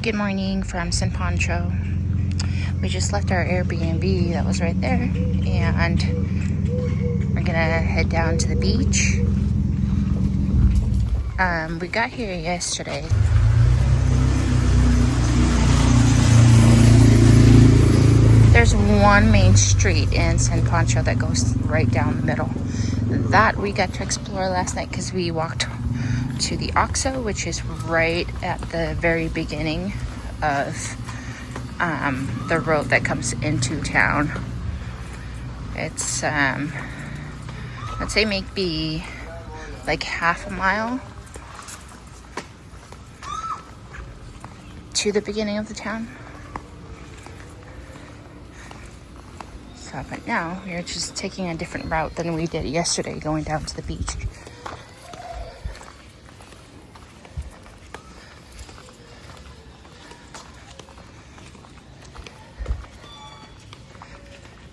Good morning from San Pancho. We just left our Airbnb that was right there, and we're gonna head down to the beach. We got here yesterday. There's one main street in San Pancho that goes right down the middle. That we got to explore last night because we walked to the Oxo, which is right at the very beginning of the road that comes into town. It's I'd say maybe like half a mile to the beginning of the town. So, but now we're just taking a different route than we did yesterday, going down to the beach.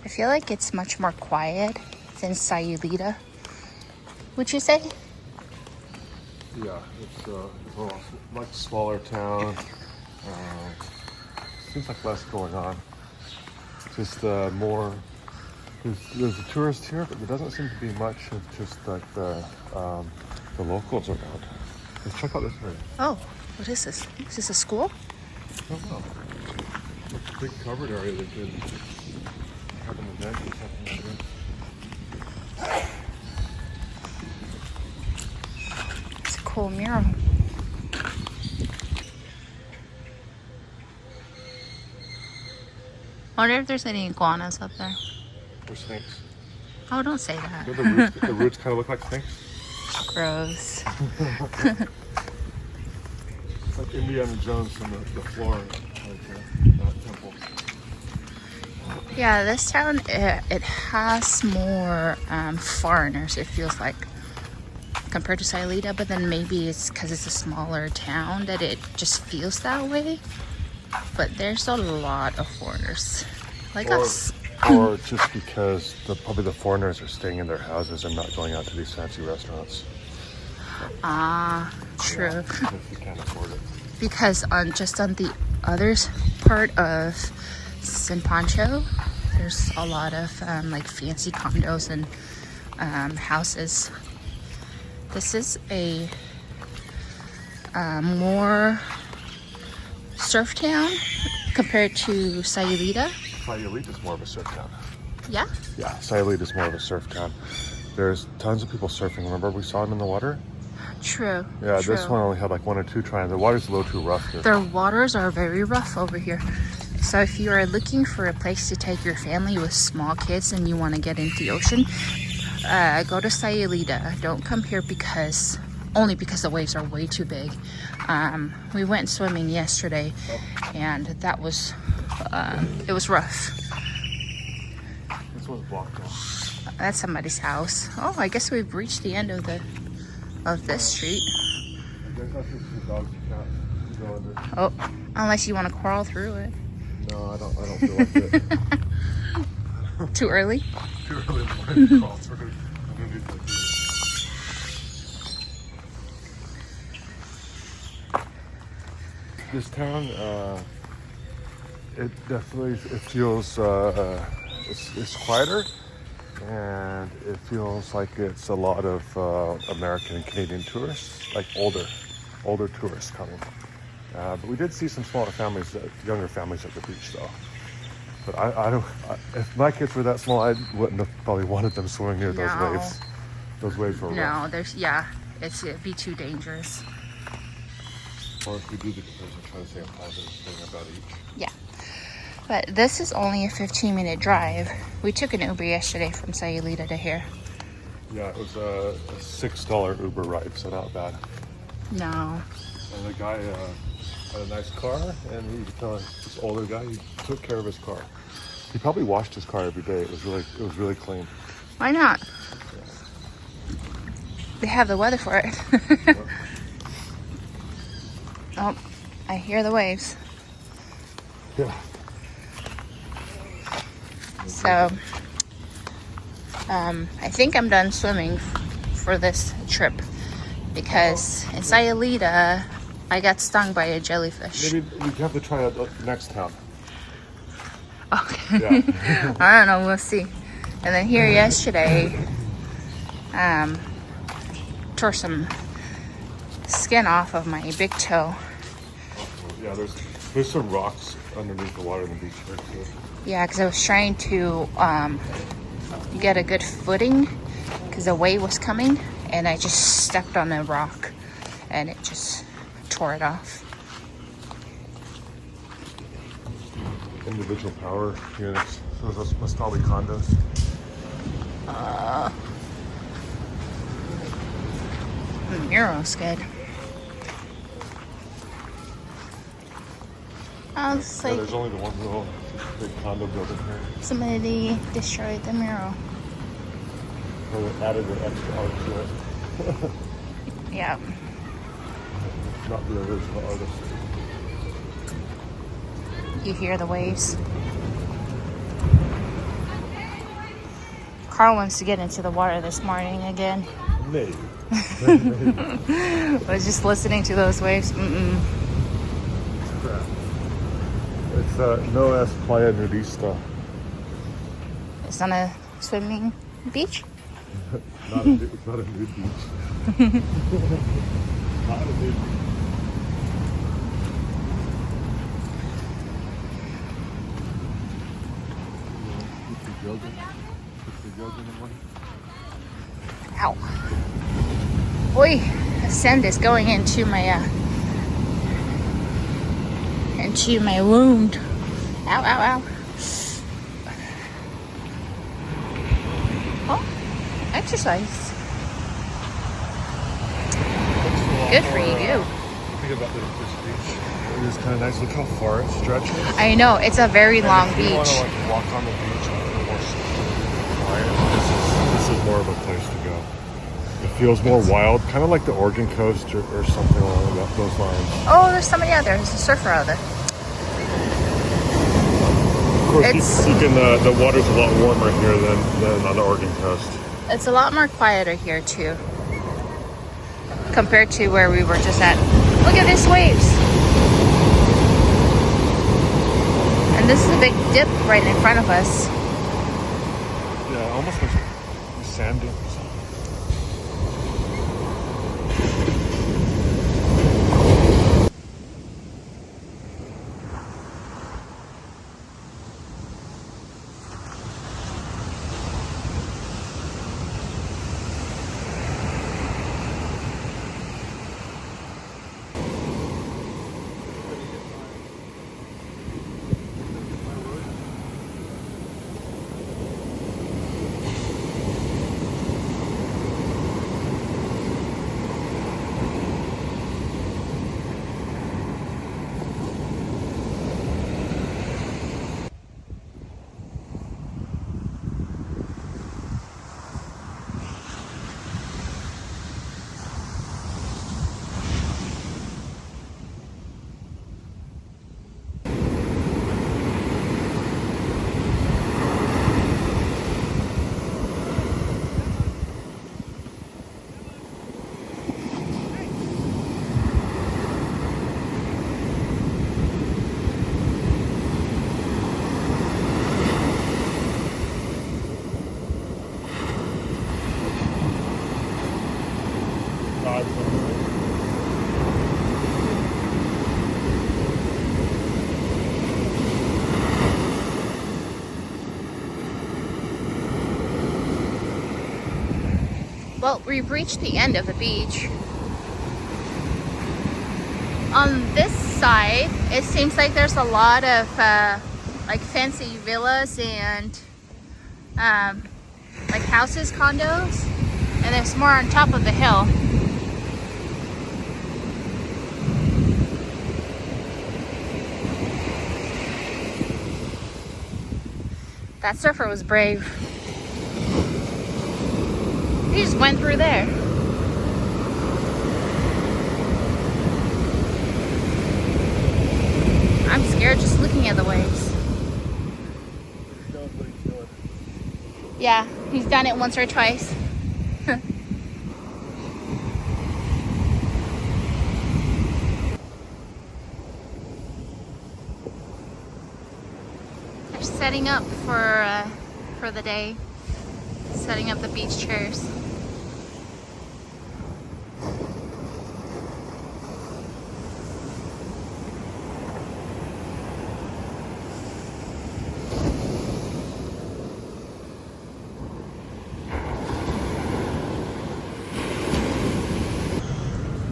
I feel like it's much more quiet than Sayulita. Would you say? Yeah, it's a much smaller town. Seems like less going on. Just more. There's a tourist here, but there doesn't seem to be much of just like the locals around. Let's check out this area. Oh, what is this? Is this a school? I don't know. It's a big covered area that could have an event or something like that. It's a cool mural. I wonder if there's any iguanas up there. Or snakes. Oh, don't say that. You know, the roots kind of look like snakes. Gross. It's like Indiana Jones from the floor, like that temple. Yeah, this town, it has more foreigners, it feels like, compared to Sayulita, but then maybe it's because it's a smaller town that it just feels that way. But there's a lot of foreigners, like us. Or just because probably the foreigners are staying in their houses and not going out to these fancy restaurants. Ah, true. Yeah, if you can't afford it. Because on the other part of San Pancho, there's a lot of like fancy condos and houses. This is a more surf town compared to Sayulita. Sayulita is more of a surf town. Yeah? Yeah, Sayulita is more of a surf town. There's tons of people surfing. Remember we saw them in the water? True. Yeah, true. This one only had like one or two tries. The water's a little too rough here. Their waters are very rough over here. So if you are looking for a place to take your family with small kids and you want to get into the ocean, go to Sayulita. Don't come here only because the waves are way too big. We went swimming yesterday, and that was it was rough. This one's blocked off. That's somebody's house. Oh, I guess we've reached the end of this street. There's nothing for dogs and cats to go under. Oh, unless you want to crawl through it. No, I don't feel like it. Too early? Too early in the morning to crawl through. I'm gonna do like this. This town, it definitely feels it's quieter, and it feels like it's a lot of American and Canadian tourists, like older tourists coming. But we did see some smaller families, younger families at the beach, though. But I don't. If my kids were that small, I wouldn't have probably wanted them swimming near those waves. Those waves were rough. No, it'd be too dangerous. Or if we do the comparison, try to say a positive thing about each. Yeah. But this is only a 15-minute drive. We took an Uber yesterday from Sayulita to here. Yeah, it was a $6 Uber ride, so not bad. No. And the guy had a nice car, and he was this older guy. He took care of his car. He probably washed his car every day. It was really clean. Why not? They have the weather for it. Oh, I hear the waves. Yeah. So, I think I'm done swimming for this trip because in Sayulita I got stung by a jellyfish. Maybe we have to try that next time. Okay. Yeah. I don't know. We'll see. And then here yesterday, tore some skin off of my big toe. Yeah, there's some rocks underneath the water in the beach here too. Yeah, because I was trying to get a good footing because a wave was coming, and I just stepped on a rock and it just tore it off. Individual power units. So those must all be condos. The mural's good. Oh, it's Yeah, like there's only the one little big condo building here. somebody destroyed the mural. Or they added an extra art to it. Yeah. Not the original artist. You hear the waves. Carl wants to get into the water this morning again. Maybe. I was just listening to those waves. Crap. It's no es playa nudista. It's on a swimming beach. It's not a nude beach. Not a nude beach. Ow. Boy, the sand is going into my wound. Ow, ow, ow. Oh, exercise. Good for you. Think about this beach. It is kind of nice. Look how far it stretches. I know, it's a very long If you want beach. to like walk on the beach and feel more quiet, this is more of a place to go. It feels more wild, kind of like the Oregon coast or something along those lines. Oh, there's somebody out there. There's a surfer out there. Of course, It's- you can, the water's a lot warmer here than on the Oregon coast. It's a lot more quieter here too, compared to where we were just at. Look at these waves. And this is a big dip right in front of us. Yeah, it almost looks like sand dunes. Well, we've reached the end of the beach. On this side, it seems like there's a lot of like fancy villas and like houses, condos, and there's more on top of the hill. That surfer was brave. He just went through there. I'm scared just looking at the waves. Yeah, he's done it once or twice. Setting up for the day. Setting up the beach chairs.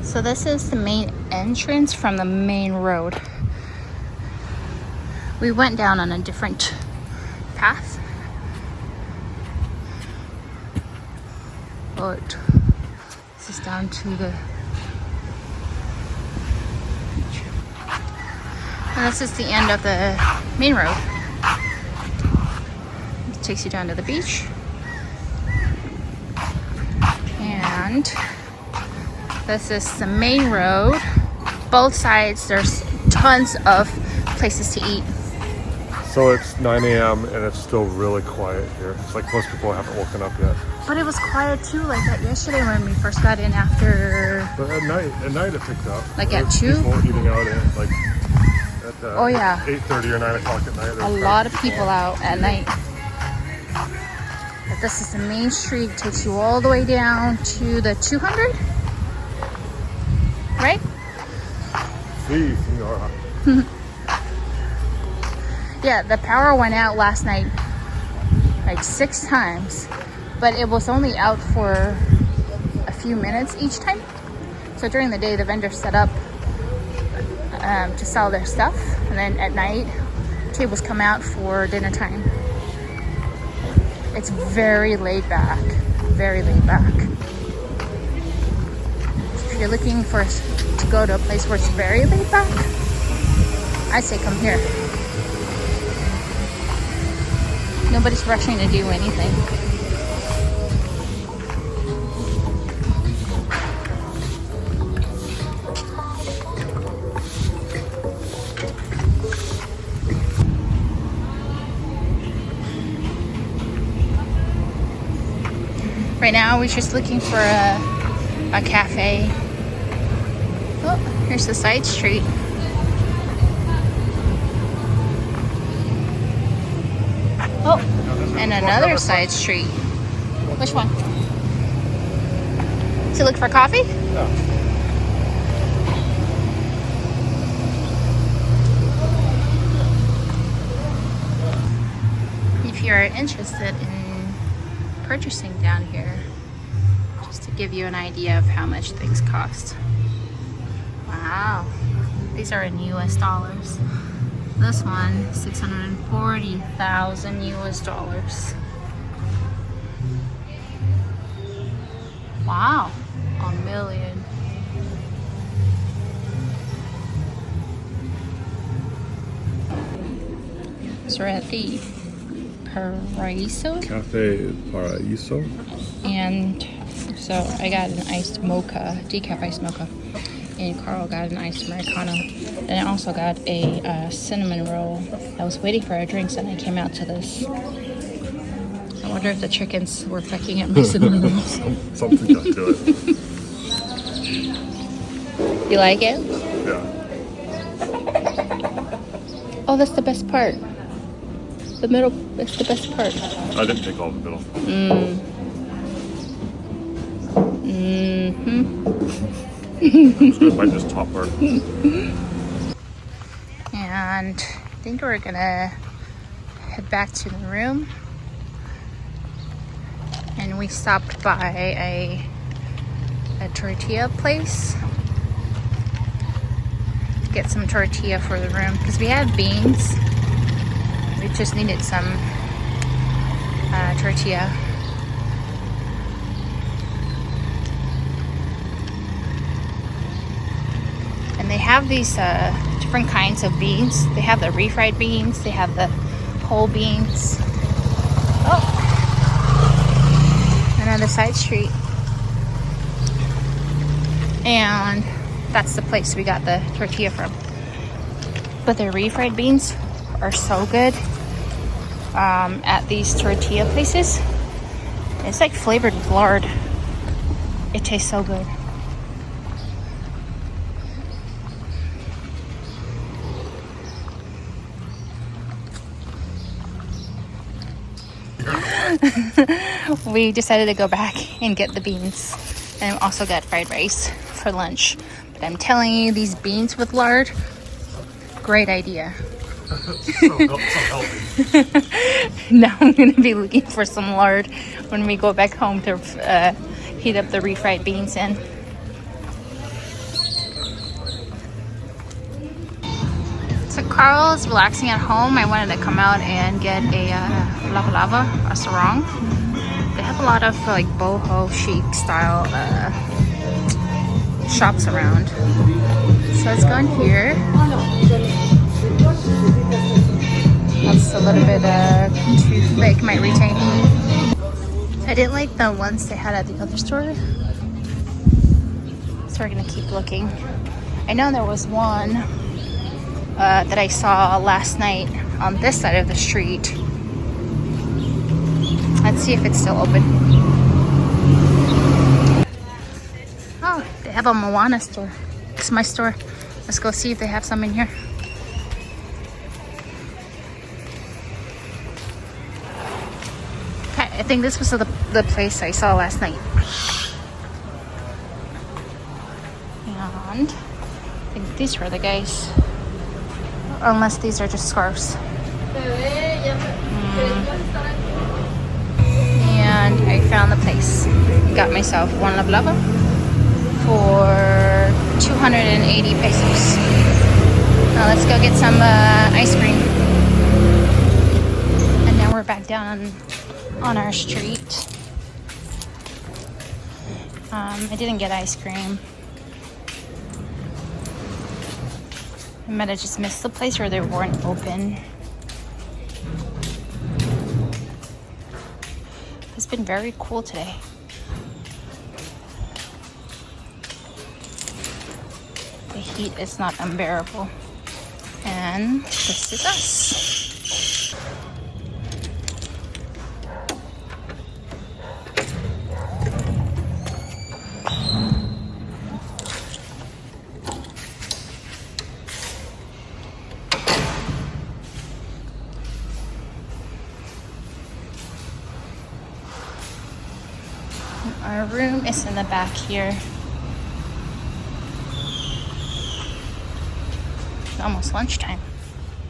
So this is the main entrance from the main road. We went down on a different path, but this is down to the, and this is the end of the main road. It takes you down to the beach, and this is the main road. Both sides, there's tons of places to eat. So it's 9 a.m. and it's still really quiet here. It's like most people haven't woken up yet. But it was quiet too, like that yesterday when we first got in after. But at night it picked up. Like at There's 2? People eating out at like at Oh yeah, 8:30 or 9 o'clock at night. a lot of people out at night. But this is the main street. It takes you all the way down to the 200, right? Si, senora. Yeah, the power went out last night like 6 times, but it was only out for a few minutes each time. So during the day, the vendors set up to sell their stuff, and then at night, tables come out for dinner time. It's very laid back, very laid back. If you're looking to go to a place where it's very laid back, I say come here. Nobody's rushing to do anything. Right now, we're just looking for a cafe. Oh, here's the side street. Oh, and another side street. Which one? To look for coffee? Yeah. If you're interested in purchasing down here, just to give you an idea of how much things cost. Wow, these are in US dollars. This one, 640,000 US dollars. Wow, a million. So we're at the Paraiso. Cafe Paraiso. And so I got an iced mocha, decaf iced mocha. And Carl got an iced Americano. And I also got a cinnamon roll. I was waiting for our drinks and I came out to this. I wonder if the chickens were pecking at my cinnamon rolls. Something got to it. You like it? Yeah. Oh, that's the best part. The middle is the best part. I didn't take all the middle. I'm just gonna find this top part. And I think we're gonna head back to the room. And we stopped by a tortilla place to get some tortilla for the room because we had beans. We just needed some tortilla. And they have these different kinds of beans. They have the refried beans. They have the whole beans. Oh, another side street. And that's the place we got the tortilla from. But the refried beans are so good at these tortilla places. It's like flavored with lard. It tastes so good. We decided to go back and get the beans, and also got fried rice for lunch. But I'm telling you, these beans with lard, great idea. So healthy. Now I'm gonna be looking for some lard when we go back home to heat up the refried beans in. So Carl's relaxing at home. I wanted to come out and get a lava a sarong. They have a lot of like boho chic style shops around. So let's go in here. That's a little bit too thick, might retain heat. I didn't like the ones they had at the other store, so we're gonna keep looking. I know there was one that I saw last night on this side of the street. Let's see if it's still open. Oh, they have a Moana store. It's my store. Let's go see if they have some in here. Okay, I think this was the place I saw last night. And I think these were the guys. Unless these are just scarves. And I found the place. Got myself one lava for 280 pesos. Now let's go get some ice cream. And now we're back down on our street. I didn't get ice cream. I might have just missed the place where they weren't open. It's been very cool today. The heat is not unbearable. And this is us. Our room is in the back here. It's almost lunchtime.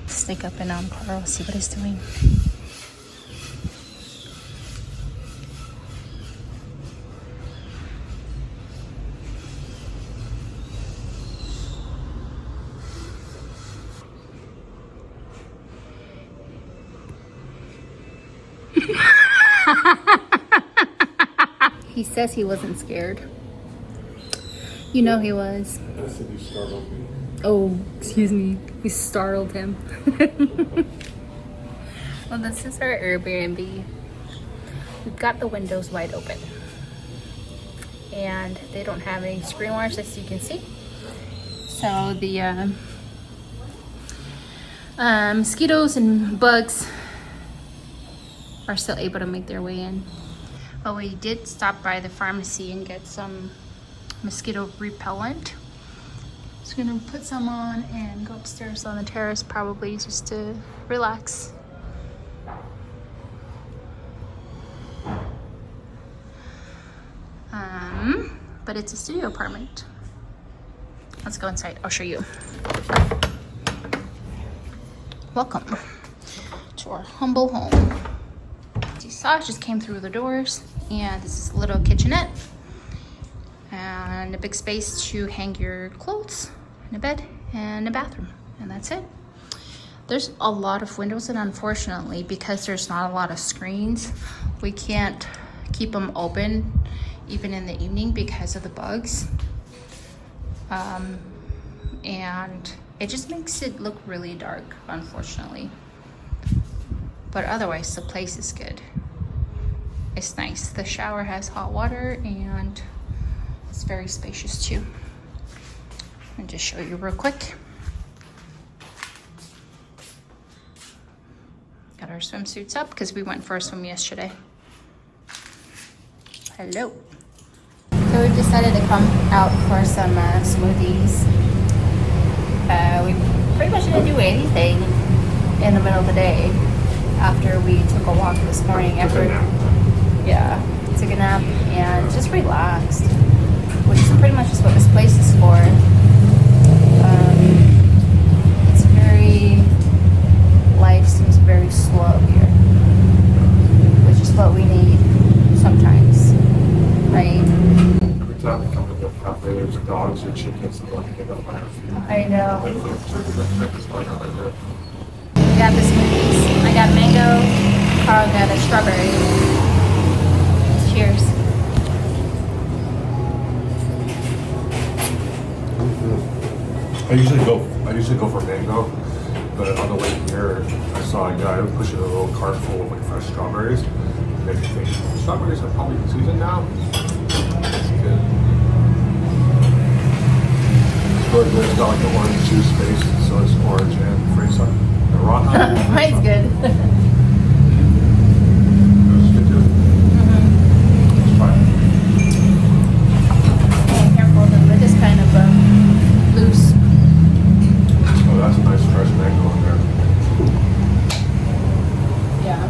Sneak up and on Carl, see what he's doing. He says he wasn't scared. You know he was. I said you startled me. Oh, excuse me. We startled him. Well, this is our Airbnb. We've got the windows wide open. And they don't have any screen wires, as you can see. So the mosquitoes and bugs are still able to make their way in. But we did stop by the pharmacy and get some mosquito repellent. Just gonna put some on and go upstairs on the terrace, probably just to relax. But it's a studio apartment. Let's go inside, I'll show you. Welcome to our humble home. As you saw, it just came through the doors, and this is a little kitchenette and a big space to hang your clothes, and a bed and a bathroom, and that's it. There's a lot of windows, and unfortunately, because there's not a lot of screens, we can't keep them open even in the evening because of the bugs. And it just makes it look really dark, unfortunately. But otherwise, the place is good. It's nice. The shower has hot water, and it's very spacious too. I'll just show you real quick. Got our swimsuits up because we went for a swim yesterday. Hello. So we decided to come out for some smoothies. We pretty much didn't do anything in the middle of the day. after we took a walk this morning. Yeah, took a nap and just relaxed, which is pretty much just what this place is for. It's very, life seems very slow here, which is what we need sometimes, right? Every time we come to the cafe, there's dogs or chickens that want to get up by our feet. I know. We got the smoothies. I got mango, Carl got a strawberry. Cheers. I usually go for mango, but on the way here, I saw a guy pushing a little cart full of like fresh strawberries. It made me think strawberries are probably in season now. It's good. It's got like the orange juice base, so it's orange and fresa. The raw. Mine's good. It's good too. Let's try it. Be careful, the lid is kind of loose. Oh, that's a nice fresh mango in there. Yeah.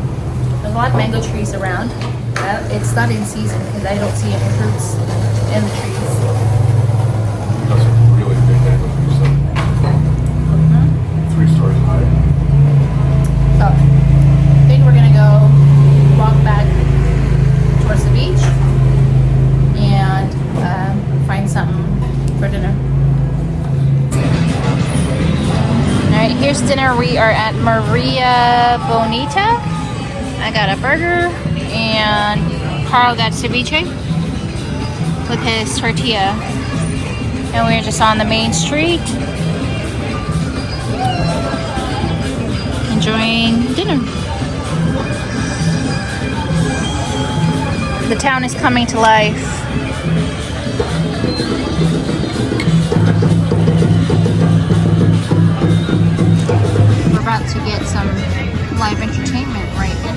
There's a lot of mango trees around. It's not in season because I don't see any fruits in the trees. That's a really big mango tree, so 3 stories high. So, I think we're gonna go walk back towards the beach and find something for dinner. Alright, here's dinner. We are at Maria Bonita. I got a burger and Carl got ceviche with his tortilla. And we're just on the main street enjoying dinner. The town is coming to life. We're about to get some live entertainment right here.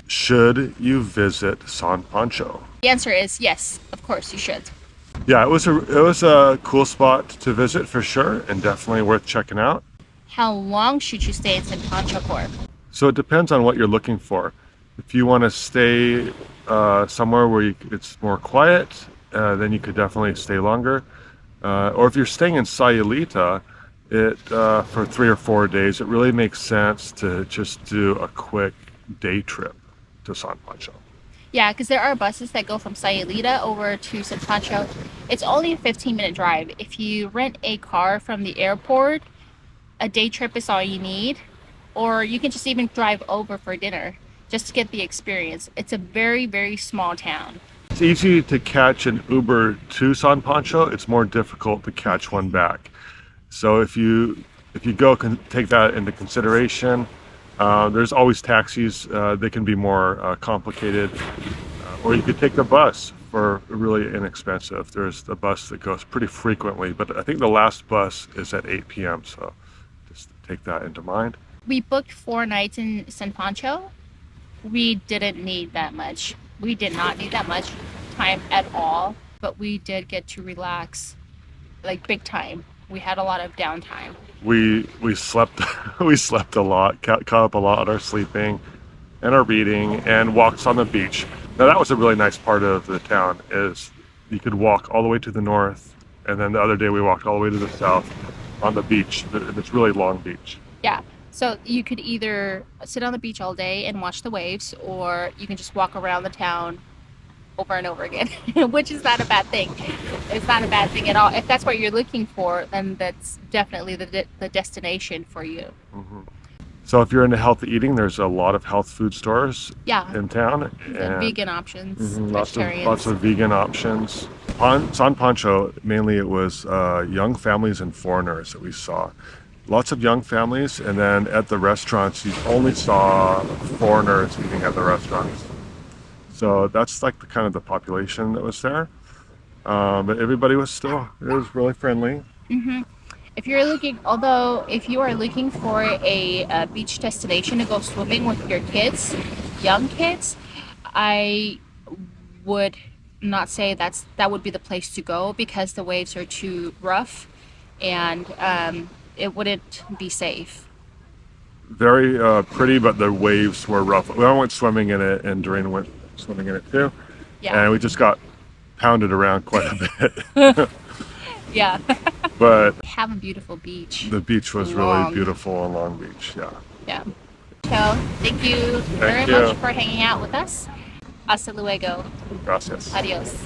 Should you visit San Pancho? The answer is yes, of course you should. Yeah, it was a cool spot to visit for sure, and definitely worth checking out. How long should you stay in San Pancho for? So it depends on what you're looking for. If you want to stay somewhere where it's more quiet, then you could definitely stay longer. Or if you're staying in Sayulita, for 3 or 4 days, it really makes sense to just do a quick day trip to San Pancho. Yeah, because there are buses that go from Sayulita over to San Pancho. It's only a 15-minute drive. If you rent a car from the airport, a day trip is all you need. Or you can just even drive over for dinner just to get the experience. It's a very, very small town. It's easy to catch an Uber to San Pancho. It's more difficult to catch one back. So if you go, take that into consideration. There's always taxis. They can be more complicated. Or you could take the bus for really inexpensive. There's the bus that goes pretty frequently, but I think the last bus is at 8 p.m. So just take that into mind. We booked 4 nights in San Pancho. We didn't need that much. We did not need that much time at all, but we did get to relax like big time. We had a lot of downtime. We slept we slept a lot, caught up a lot on our sleeping and our reading, and walks on the beach. Now that was a really nice part of the town, is you could walk all the way to the north, and then the other day we walked all the way to the south on the beach. It's really long beach. Yeah. So you could either sit on the beach all day and watch the waves, or you can just walk around the town over and over again, which is not a bad thing. It's not a bad thing at all. If that's what you're looking for, then that's definitely the destination for you. So if you're into healthy eating, there's a lot of health food stores Yeah. in town. The vegan options, Lots vegetarians. of vegan options. San Pancho, mainly it was young families and foreigners that we saw. Lots of young families, and then at the restaurants, you only saw foreigners eating at the restaurants. So that's like the kind of the population that was there. But everybody was still, it was really friendly. If you are looking for a beach destination to go swimming with your kids, young kids, I would not say that would be the place to go, because the waves are too rough, and it wouldn't be safe. Very pretty, but the waves were rough. I went swimming in it, and Doreen went swimming in it too. Yeah. And we just got pounded around quite a bit. Yeah. But Have a beautiful beach. the beach was Long. really beautiful on Long Beach. Yeah. Yeah. So thank you very you. much for hanging out with us. Hasta luego. Gracias. Adios.